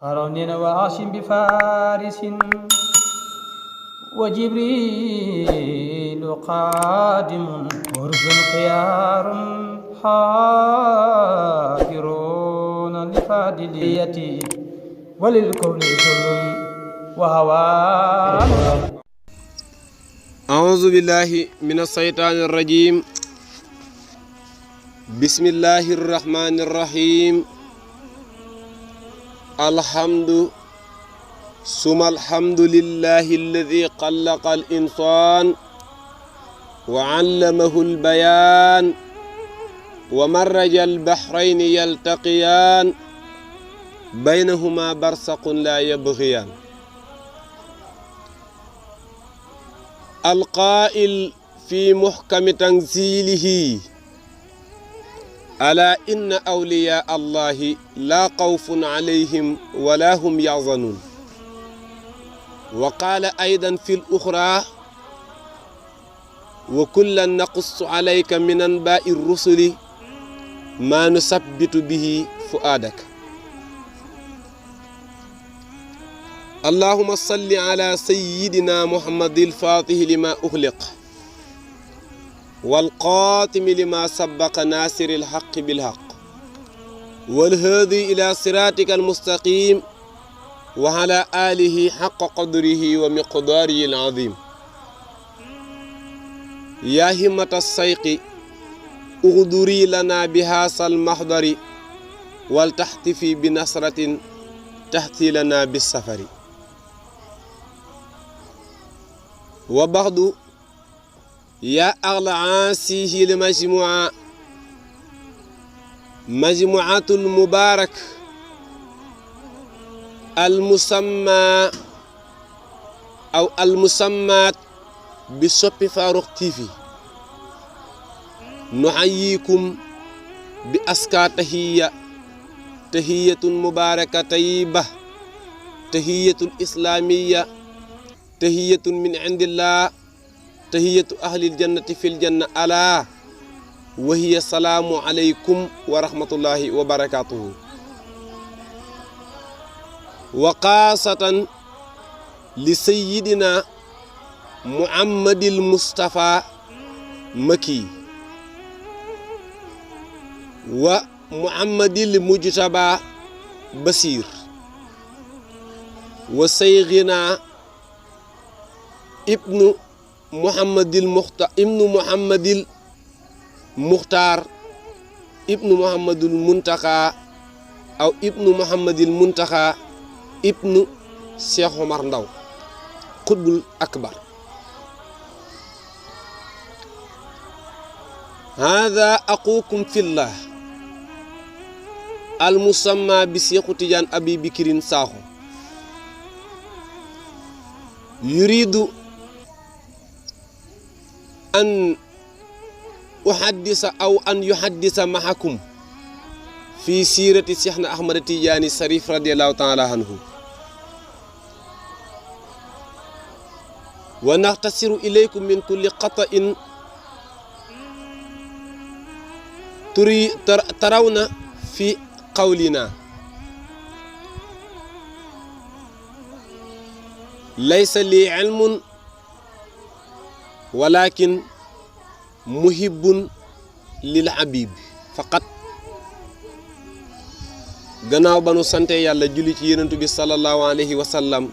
هارون وعاصم بفارس وجبريل قادم ورز خيار حافرون لفاضليتي وللكون سل وهوان. أعوذ بالله من الشيطان الرجيم. بسم الله الرحمن الرحيم. الحمد ثم الحمد لله الذي خلق الإنسان وعلمه البيان ومرج البحرين يلتقيان بينهما برزخ لا يبغيان. القائل في محكم تنزيله: ألا إن أولياء الله لا خوف عليهم ولا هم يحزنون. وقال أيضا في الأخرى: وكلا نقص عليك من أنباء الرسل ما نثبت به فؤادك. اللهم صل على سيدنا محمد الفاتح لما أغلق والقاتم لما سبق ناصر الحق بالحق والهادي إلى صراطك المستقيم وعلى آله حق قدره ومقداره العظيم. يا همة السيق اغدري لنا بهذا المحضر ولتحتفي بنصرة تحتي لنا بالسفر. وبعد، يا أغلى عاسيه المجموعة مجموعة المبارك المسمى أو المسمات بشوب فاروق تيفي، نحييكم بأزكى تحية مباركة طيبة، تحية الإسلامية، تحية من عند الله، تحية أهل الجنة في الجنة، ألا وهي السلام عليكم ورحمة الله وبركاته. وخاصة لسيدنا محمد المصطفى مكي ومحمد المجتبى بصير وسيغنا ابن محمد المختار ابن محمد المنتقى أو ابن محمد المنتقى ابن شيخ عمر ndaw قطب الأكبر. هذا أخوكم في الله المسمى بشيخ تيجان أبي بكر ساخو، يريد أن أحدث أو أن يحدث معكم في سيرة شيخنا أحمد التجاني الشريف رضي الله تعالى عنه، ونختصر إليكم من كل خطأ ترون في قولنا. ليس لي علم ولكن محب للحبيب فقط. gannaaw ba nu sante yàlla julli ci yonent bi sallallahu alayhi wa sallam,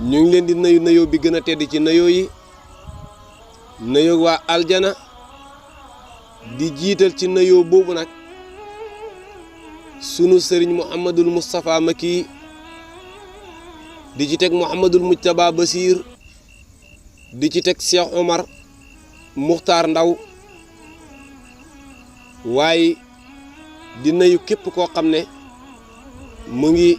ñu ngi leen di nuyu nuyoo bi gën a tedd ci nuyoo yi, nuyoo waa aljana, di jiital ci nuyoo boobu nag sunu sëriñ Muhammadul Mustafa Maki, di ci teg Muhammadul Mujtaba Basir, di ci teg Cheikh Omar Muxtaar Ndaw, waaye di nuyu képp koo xam ne mu ngi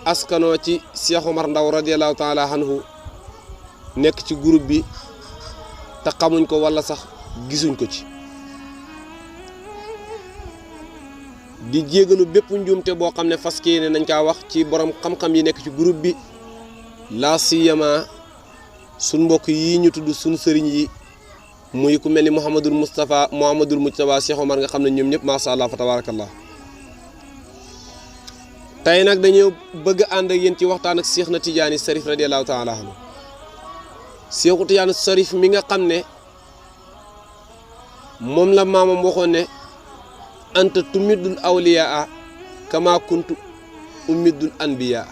askanoo ci Cheikh Omar Ndaw radiyallahu taala anhu, nekk ci groupe bi te xamuñ ko walla sax gisuñ ko ci. di jégalu bépp njuumte boo xam ne fas yéene nañ kaa wax ci borom xam-xam yi nekk ci groupe bi, la siyama sun mbokk yi ñu tudd sun sëriñ yi muy ku melni Mouhamadul Moustapha Mouhamadul Moujtaba Cheikh Omar nga xamne ñom ñep ma sha Allah fa tabarakallah tey nag dañoo bëgg ànd ak yéen ci waxtaan ak Cheikh na Tidiane Cherif radiyallahu taala anhu Cheikhu Tidiane Cherif mi nga xam ne moom la maamam waxoon ne anta tumiddul awliyaa kama kuntu umiddul anbiyaa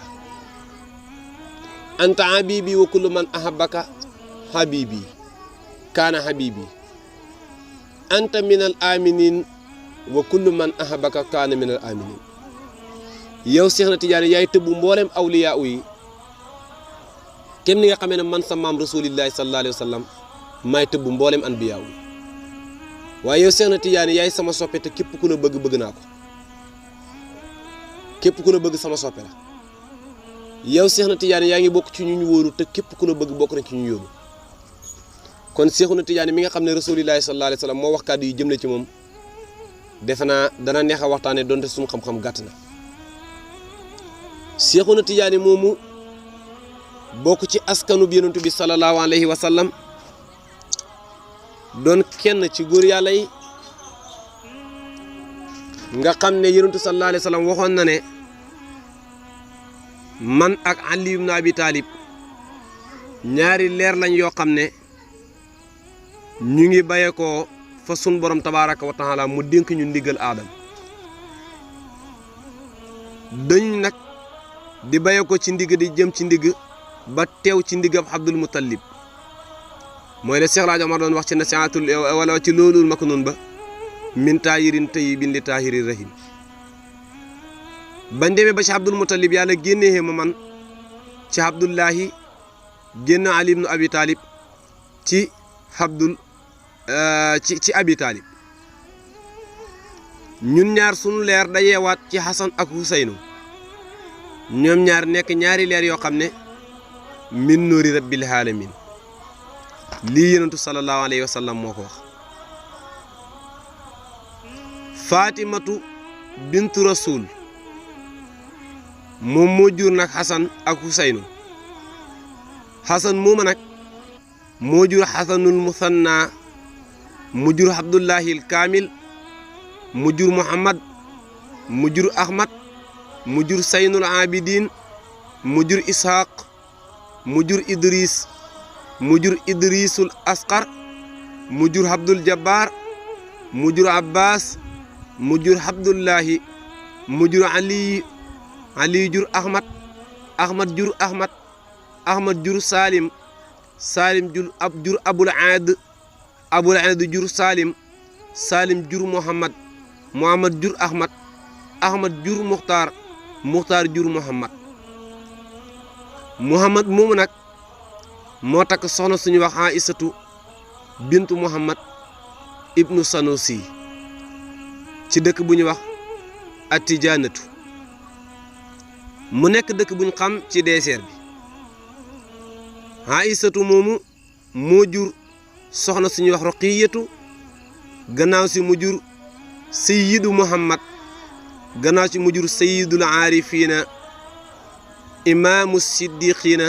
anta habibi wa kullu man ahabbaka habibi kaana habibi anta minal aminin wa kullu man ahabbaka kaana minal aminin yow Cheikh na Tidiane yaay tëbbu mboolem awliyaa yi kenn ni nga xamee ne man sa maam rasulillahi sallallahu alayhi wa sallam maay tëbbu mboolem anbiyaa yi waaye yow Cheikh na Tidiane yaay sama soppe te képp ku la bëgg bëgg naa ko képp ku la bëgg sama soppe la yow Cheikh na Tidiane yaa ngi bokk ci ñu wóoru te képp ku la bëgg bokk na ci ñu yóbbu kon Cheikh na Tidiane mi nga xam ne rasulillahi sallallahu alayhi wa sallam moo wax kàddu yi jëmle ci moom defe naa dana neex a waxtaane donte suñu xam-xam gàtt na Cheikh na Tidiane moomu bokk ci askanu bi yonent bi sallallahu alayhi wa sallam doon kenn ci góor yàlla yi nga xam ne yonent sallallahu alayhi wa sallam waxoon na ne man ak Ali ibn Abi Talib ñaari leer lañ yoo xam ne ñu ngi bàyyeekoo fa sun borom tabaaraka wa taala mu dénk ñu ndigal aadam dañ nag di bàyyeekoo ci ndigg di jëm ci ndigg ba teew ci ndiggam Abdul Muttalib mooy la Cheikh Laaji Omar doon wax ci nasihatul wala ci loolul maknun ba min taayirin tayyibin li taahiri rahim bañ demee ba ci Abdul Muttalib yàlla génnee ma man ci Abdullahi génn Ali ibn Abi Talib ci Abdul ci Abi Talib ñun ñaar sunu leer dayeewaat ci Hasan ak Huseynu ñoom ñaar nekk ñaari leer yoo xam ne min nuuri rabbil alamin lii yonentu sallallahu alayhi wa sallam moo ko wax Fatimatu bintu Rasul moom moo jur nag Hasan ak Huseynu Hasan mooma nag moo jur Hasanul Musanna mu jur Abdullahil Kaamil mu jur Muhammad mu jur Ahmad mu jur Saynul Abidin mu jur Ishaq mu jur Idris mu jur Idrisul Asqar mu jur Abdul Jabbar mu jur Abbas mu jur Abdullahi mu jur Ali jur Ahmad jur Ahmad jur Salim jur Abul Aad jur Salim jur Muhammad jur Ahmad jur Muxtaar jur Muhammad moomu nag moo takk soxna suñu wax Aïsatu bintu Muhammad ibnu Sanusi ci dëkk bu ñu wax Atijaanatu mu nekk dëkk buñ xam ci désert bi Aïsatu moomu moo jur soxna suñu wax Roqiyatu gannaaw si mu jur Sayyidu Muhammad gannaaw si mu jur Sayyidul Aarifiina imaamu siddiqiina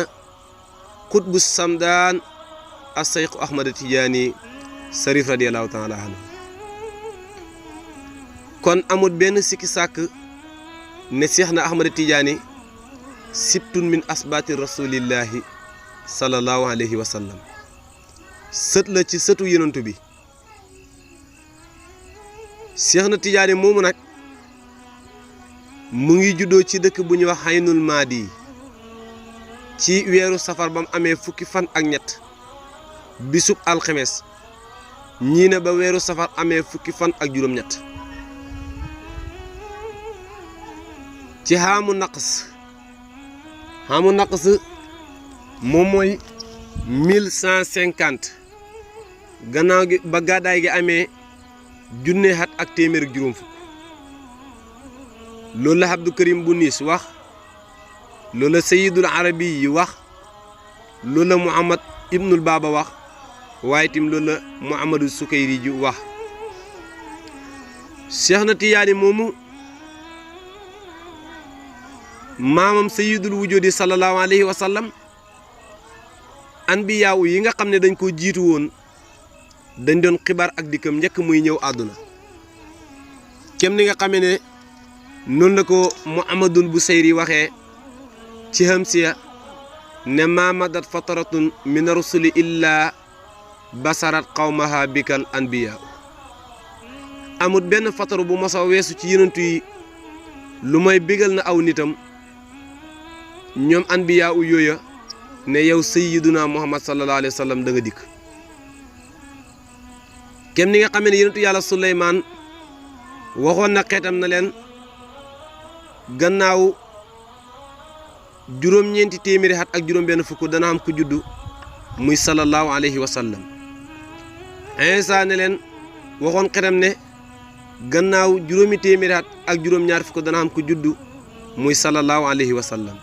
xutbu samdaan as-Sayxu Ahmad Tijaani Cherif radiyallahu taala anhu kon amul benn sikki sàkk ne Seex na Ahmad Tijaani sibtun min asbaati rasulillahi sallallahu alayhi wa sallam sët la ci sëtu yonent bi Seex na Tijaani moomu nag mu ngi juddoo ci dëkk bu ñuy wax Aynul Maadi ci weeru safar ba mu amee fukki fan ak ñett bisub alxemes ñii ne ba weeru safar amee fukki fan ak juróom-ñett ci xaamu naqs moom mooy 1150 gannaaw gi ba gàddaay gi amee junne at ak téeméer ak juróom fukk loolu la Abdou Karim bu niis wax loolu la Sayyidul Arabi yi wax loolu la Muhammad ibnul Baba wax waaye tim loolu la Muhammadu Sukayri ji wax Cheikh na Tijaani moomu maamam Sayyidul Wujudi sallallahu alayhi wa sallam anbiyaaw yi nga xam ne dañ ko jiitu woon dañ doon xibaar ak dikkam njëkk muy ñëw àdduna kem ni nga xamee ne noonu la ko Muhammadul Busayri waxee ci Hamsiya ne ma madat fataratun min rusuli illa basarat qawmaha bikal anbiya amut benn fataru bu mos a weesu ci yonent yi lu mooy bégal na aw nitam ñoom anbiya u yooya ne yow sayyiduna Muhammad sallallahu alayhi wa sallam da nga dikk kem ni nga xamee ne yonentu yàlla Suleymaan waxoon na xeetam na leen gannaaw juróom-ñeenti téeméeri at ak juróom-benn fukk dana am ku juddu muy sallallahu alayhi wa sallam Iisaa ne leen waxoon xeetam ne gannaaw juróomi téeméeri at ak juróom-ñaar fukk dana am ku juddu muy sallallahu alayhi wa sallam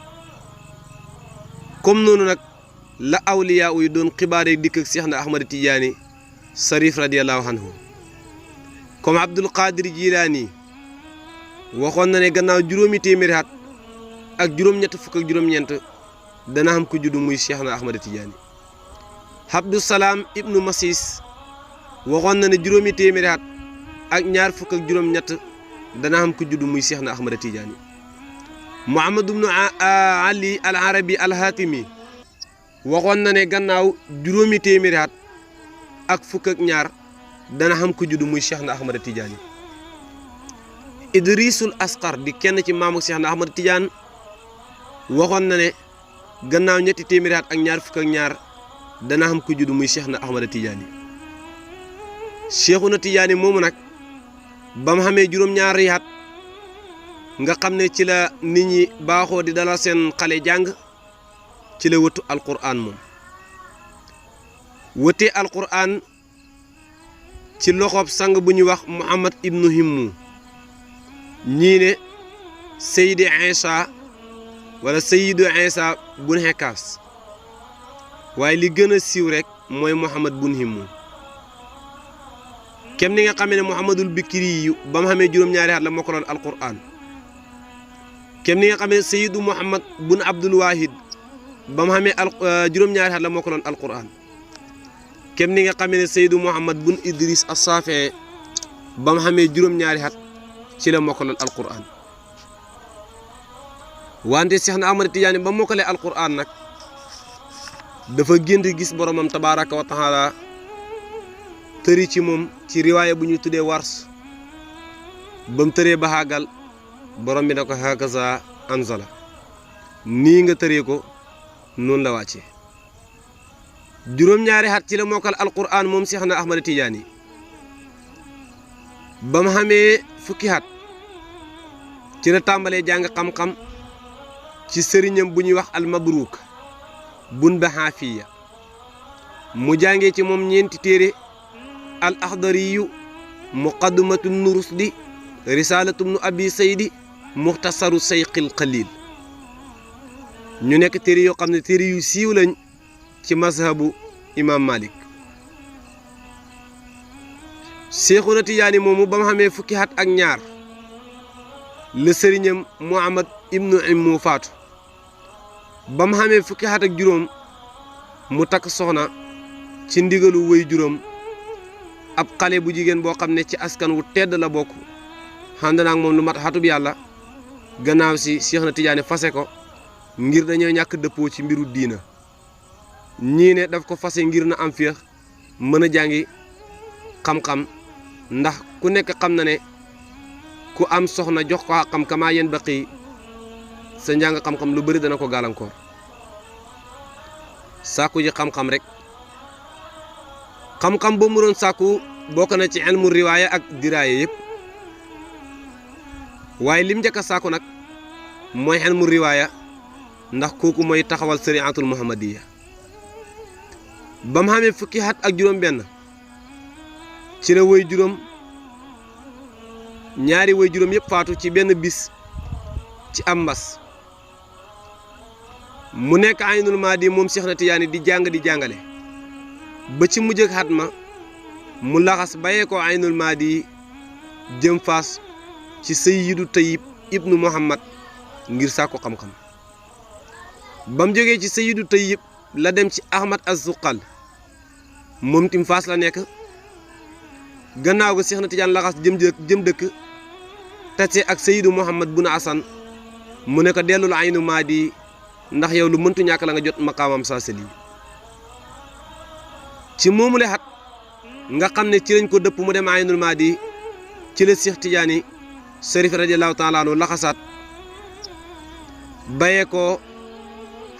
comme noonu nag la awliyaa yi doon xibaare dikk ak Seexna Ahmad Tijaani Sarif radiyallahu anhu comme Abdul Qadir Jilaani waxoon na ne gannaaw juróomi téeméeri at ak juróom-ñett fukk ak juróom-ñeent dana am ku juddu muy Seexna Ahmad Tijaani Abdou Salaam ibnu Masis waxoon na ne juróomi téeméeri at ak ñaar fukk ak juróom-ñett dana am ku juddu muy Seexna Ahmad Tijaani Muhammad ibnu Ali al Arabi al Hatimi waxoon na ne gannaaw juróomi téeméeri at ak fukk ak ñaar dana xam ku juddu muy Seexna Ahmad Tijaani Idrisul Asqar di kenn ci maamu Seexna Ahmad Tijaan waxoon na ne gannaaw ñetti téeméeri at ak ñaar fukk ak ñaar dana xam ku juddu muy Seexna Ahmad Tijaani Seexuna Tijaani moomu nag ba mu xamee juróom-ñaari at nga xam ne ci la nit ñi baaxoo di dalal seen xale jàng ci la wëttu alquran moom wëttee alquran ci loxoob sang bu ñuy wax Muhammad ibnu Himmu ñii ne Seydi Iisa wala Seyidu Iisa bun Hekaas waaye li gën a siiw rek mooy Muhammad bun Himmu kem ni nga xamee ne Muhammadul Bikri yu ba mu xamee juróom-ñaari at la mokkaloon alquran kem ni nga xamee ne Seyidu Muhammad bun Abdul Wahid ba mu xamee juróom-ñaari at la mokkaloon alquran kem ni nga xamee ne Seydou Muhammad bun Idris as-Safee ba mu xamee juróom-ñaari at ci la mokkaloon alquran wante Seexna Ahmad Tijaani ba mokkalee alquran nag dafa gént gis boromam tabaaraka wa taala tëri ci moom ci riwaaya bu ñuy tuddee wars ba mu tëree ba xaagal borom bi na ko hakaza anzala nii nga tëree ko noonu la wàccee juróom-ñaari at ci la mokkal alquran moom Seexna Ahmad Tijaani ba mu xamee fukki at ci la tàmbalee jàng xam-xam ci sëriñam bu ñuy wax almabruuk bun Bahaafiya mu jàngee ci moom ñeenti téere al axdariyu muqaddimatu bnu rusdi risalatu bnu abi saydi muxtasaru sayqil xalil ñu nekk téere yoo xam ne téere yu siiw lañ ci mazhabu imam Malik Seexuna Tijaani moomu ba mu xamee fukki at ak ñaar la sëriñam Muhammad ibnu Immu faatu ba mu xamee fukki at ak juróom mu takk soxna ci ndigalu wéy juróom ab xale bu jigéen boo xam ne ci askan wu tedd la bokk xànd naag moom lu mat xatub yàlla gannaaw si Seexuna Tijaani fase ko ngir dañoo ñàkk dëppoo ci mbiru diina ñii ne daf ko fase ngir na am féex mën a jàngi xam-xam ndax ku nekk xam na ne ku am soxna jox ko xam kamaa yen baqi sa njàng xam-xam lu bëri dana ko gàllankoor sàkku ji xam-xam rek xam-xam boo mu doon sàkku bokk na ci ilmu riwaaya ak diraaye yëpp waaye lim njëkk a sàkku nag mooy ilmu riwaaya ndax kooku mooy taxawal sariatul muhammadiya ba mu xamee fukki at ak juróom benn ci la woy juróom ñaari woy juróom yëpp faatu ci benn bis ci am mbas mu nekk aynul maadi moom Seexna Tijaani di jàng di jàngale ba ci mujj ak xat ma mu laxas bàyyee ko aynul maadi jëm faas ci Sayyidu Tayyib ibnu Muhammad ngir sàkku xam-xam ba mu jógee ci Sayyidu Tayyib la dem ci Ahmad az-Zuqal moom tim faas la nekk gannaaw ga Seexna Tijaan laxas jëm dëkk tase ak Seydou Mouhamad bun Asan mu ne ko dellul aynu maadi ndax yow lu mëntu ñàkk la nga jot maqaamam saasali ci moomule xat nga xam ne ci lañ ko dëpp mu dem aynul maadi ci la Cheikh Tidiane Cherif radiyallahu taala anhu laxasaat bayee ko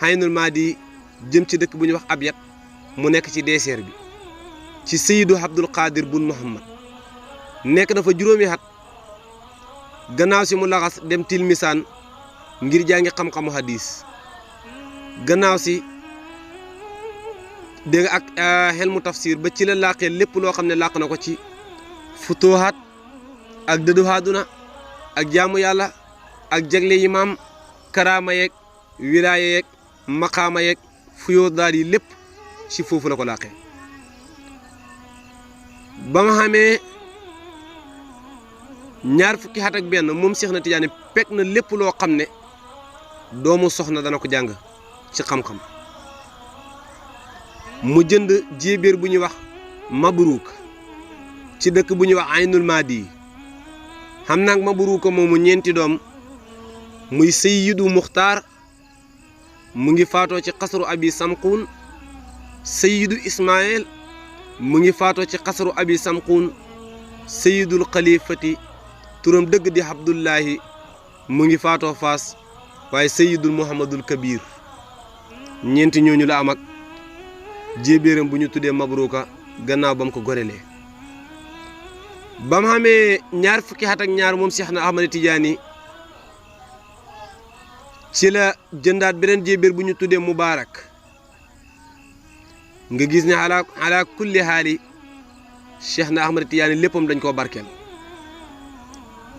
aynul maadi jëm ci dëkk bu ñuy wax Abyad mu nekk ci désert bi ci Seydou Abdul Qadir bun Muhammad nekk na fa juróomi xat gannaaw si mu laxas dem Tilmisaan ngir jàngi xam-xamu hadis gannaaw si dégg ak xel mu tafsir ba ci la làqee lépp loo xam ne làq na ko ci futuhaat ak dëddu àdduna ak jaamu yàlla ak jagle yi maam karaama yeeg wilaaya yeeg maqaama yeeg fuyoo daal yi lépp ci foofu la ko làqee ba nga xamee ñaar fukki at ak benn moom Cheikh na Tidiane pekk na lépp loo xam ne doomu soxna dana ko jàng ci xam-xam mu jënd jéebéer bu ñuy wax Mabruuk ci dëkk bu ñuy wax Aynul Maadi xam nag Mabruuka moomu ñeenti doom muy Sayyidu Muxtaar mu ngi faatoo ci xasru abi Samquun Sayyidu Ismaayil mu ngi faatoo ci xasru abi Samquun Sayyidul Xalifati turam dëgg di Abdullahi mu ngi faatoo Faas waaye Sayyidul Muhammadul Kabir ñeenti ñooñu la am ak jéebéeram bu ñu tuddee Mabruuka gannaaw ba mu ko gorelee ba mu xamee ñaar fukki at ak ñaar moom Cheikh na Ahmad Tidiane ci la jëndaat beneen jéebéer bu ñu tuddee Mubaarak nga gis ne ala kulli haali Cheikh na Ahmad Tidiane léppam dañ koo barkeel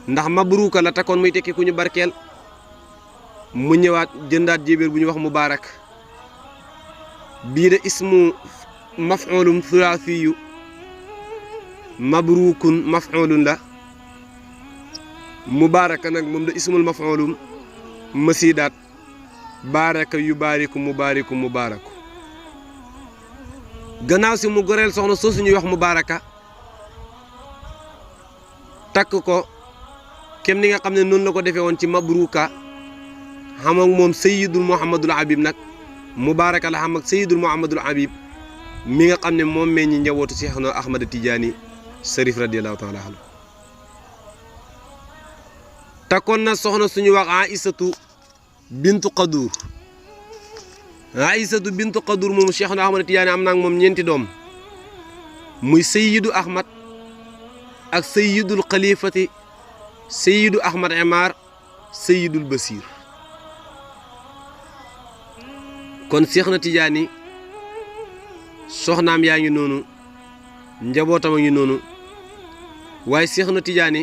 ndax Mabruuka la takkoon muy tekki ku ñu barkeel mu ñëwaat jëndaat jéebéer bu ñu wax Mubaarak bii de ismu maf'ulun thulaathiyu Mabruukun maf'ulun la Mubaaraka nag moom da ismul maf'ulum masiidaat baaraka yu baariku mubaariku mubaaraku gannaaw si mu goreel soxna soosu ñuy wax Mubaaraka takk ko kem ni nga xam ne noonu la ko defee woon ci Mabruuka xam ak moom Sayyidul Muhammadul Habib nag Mubaaraka la xam ak Sayyidul Muhammadul Habib mi nga xam ne moom meññi njabootu Cheikh na Ahmad Tidiane Cherif radiyallahu taala anhu takkoon na soxna suñu wax Aïsatu bintu Qadur Aïsatu bintu Qadur moom Cheikh na Ahmad Tidiane am naag moom ñeenti doom muy Sayyidu Ahmad ak Sayyidul Xalifati Sayyidu Ahmad Amar Sayyidul Basir kon Cheikh na Tidiane soxnaam yaa ngi noonu njabootam a ngi noonu waaye Cheikh na Tidiane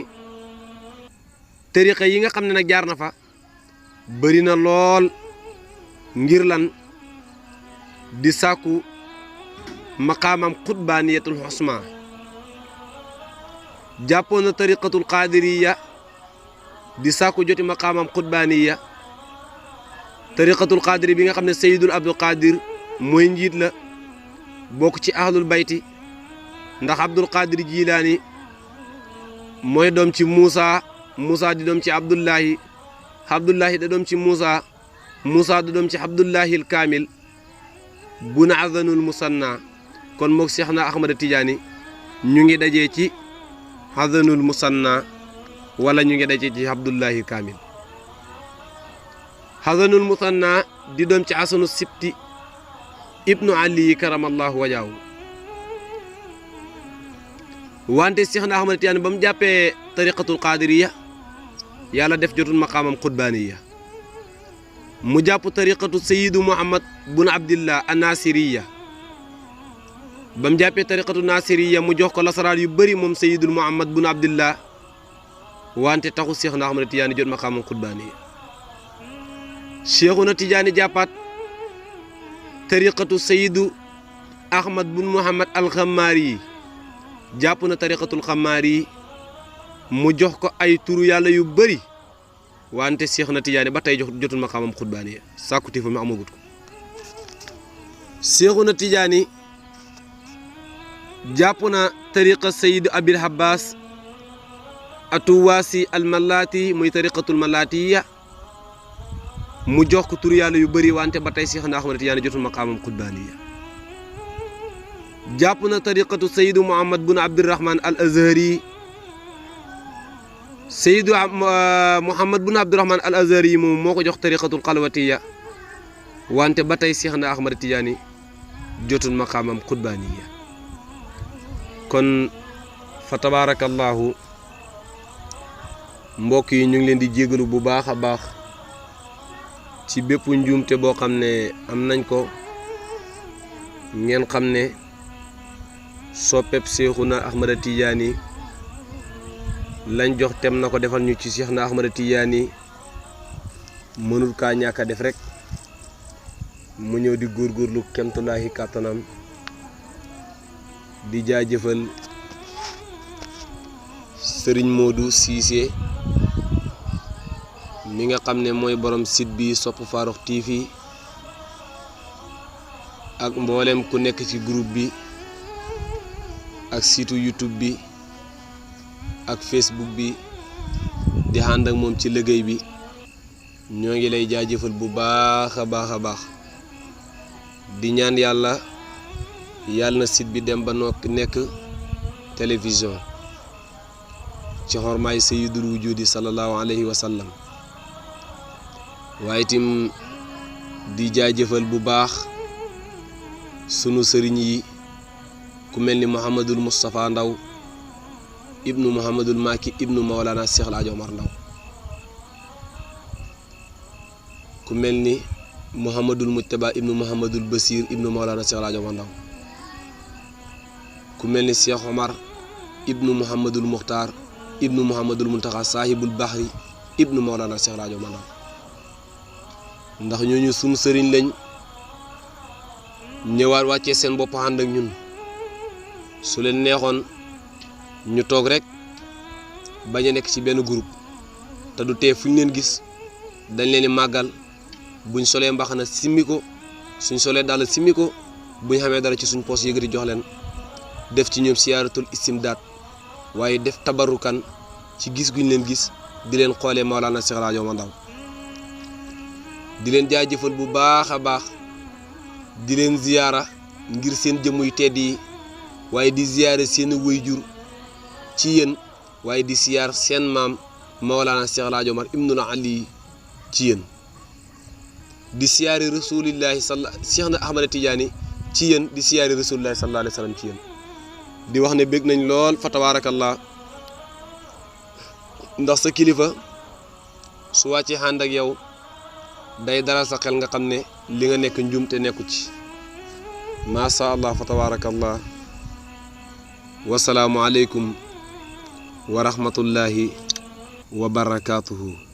tariqa yi nga xam ne nag jaar na fa bëri na lool ngir lan di sàkku maqaamam xutbaaniyatul xusma jàppoon na tariqatul qaadiriya di sàkku joti maqaamam xutbaaniya tariqatul qaadiri bi nga xam ne Seydul Abdul Qadir mooy njiit la bokk ci ahlul bayti ndax Abdul Qadir Jilaani mooy doom ci Muusa di doom ci Abdullahi da doom ci Muusa di doom ci Abdullahi al Kaamil bun azanul musanna kon mook Cheikh na Ahmad Tidiane ñu ngi dajee ci azanul musanna wala ñu ngi dajee ci Abdullahi Kaamil xasanul musanna di doom ci asanu sibti ibnu ali karamallahu wajaahu wante Cheikh na Ahmad Tidiane ba mu jàppee tariqatul qaadiriya yàlla def jotul maqaamam xutbaaniya mu jàpp tariqatu Sayyidu Muhammad bun Abdillah an-Nasiriya ba mu jàppee tariqatu Nasiriya mu jox ko lasaraar yu bëri moom Sayyidul Muhammad bun Abdillah wante taxu Cheikh na Ahmad Tidiane jot maqaamam xutbaaniya Cheikhuna Tidiane jàppaat tariqatu Sayyidu Ahmad bun Muhammad al-Xammaari jàpp na tariqatul Xammaari mu jox ko ay turu yàlla yu bëri wante Cheikh na Tidiane ba tey jotul maqaamam xutbaaniya sàkkuti fa mu amagut ko Cheikhuna Tidiane jàpp na tariqa Sayyidu Abil Abbas atuwaasi almalaati muy tariqatul malaatiya mu jox ko tur yàlla yu bëri wante ba tey Seexna Ahmad Tijaani jotul maqaamam xutbaaniya jàpp na tariqatu Sayyidu Muhammad bun Abdurahman al Azhari Sayyidu Muhammad bun Abdurahman al Azhari moom moo ko jox tariqatul xalwatiya wante ba tey Seexna Ahmad Tijaani jotul maqaamam xutbaaniya kon fa tabarakallahu mbokk yi ñu ngi leen di jégalu bu baax a baax ci bépp njuumte boo xam ne am nañ ko ngeen xam ne soppeeb Seexuna Ahmada Tijaani lañ jox tem na ko defal ñu ci Seexna Ahmada Tijaani mënul kaa ñàkk a def rek mu ñëw di góorgóorlu kemtulaahi kàttanam di jaajëfal Sëriñ Modou Cissé mi nga xam ne mooy borom site bi Sope Farokh TV ak mboolem ku nekk ci groupe bi ak site YouTube bi ak Facebook bi di ànd ak moom ci liggéey bi ñoo ngi lay jaajëfal bu baax a baax a baax di ñaan yàlla na site bi dem ba nekk télévision ci xormaay sayyidul wujudi sallallahu alayhi wa sallam waaye itam di jaajëfal bu baax sunu sëriñ yi ku mel ni Mouhamadul Moustapha Ndaw ibnu Mouhamadul Maki ibnu Mawlana Cheikh El Hadj Omar Ndaw ku mel ni Mouhamadul Mujtaba ibnu Mouhamadul Basir ibnu Mawlana Cheikh El Hadj Omar Ndaw ku mel ni Cheikh Omar ibnu Mouhamadul Muxtaar ibnu Mouhamadul Muntaxa saahibul Baxri ibnu Mawlana Cheikh El Hadj Omar Ndaw ndax ñooñu sunu sëriñ lañ ñëwaat wàccee seen bopp ànd ak ñun su leen neexoon ñu toog rek bañ a nekk ci benn groupe te du tee fu ñu leen gis dañ leen di màggal buñ solee mbaxana simmi ko suñ solee dàll simmi ko buñ xamee dara ci suñ poos yëgati jox leen def ci ñoom siyaaratul istimdaad waaye def tabarukan ci gis guñ leen gis di leen xoolee Mawlana Cheikh El Hadj Omar Ndaw di leen jaajëfal bu baax a baax di leen ziyaara ngir seen jëmm yu tedd yi waaye di ziyaare seen wayjur ci yéen waaye di siyaar seen maam Mawlana Cheikh El Hadj Omar ibnul Ali ci yéen di siyaare rasulillahi Seexna Ahmada Tijaani ci yéen di siyaare rasulillahi sallallahu alayhi wa sallam ci yéen di wax ne bég nañ lool fa tabaarakallah ndax sa kilifa su wàccee ànd ak yow day dalal sa xel nga xam ne li nga nekk njuumte nekku ci maasha allah fa tabaarakallah wasalaamu aleykum wa rahmatullahi wa barakaatuhu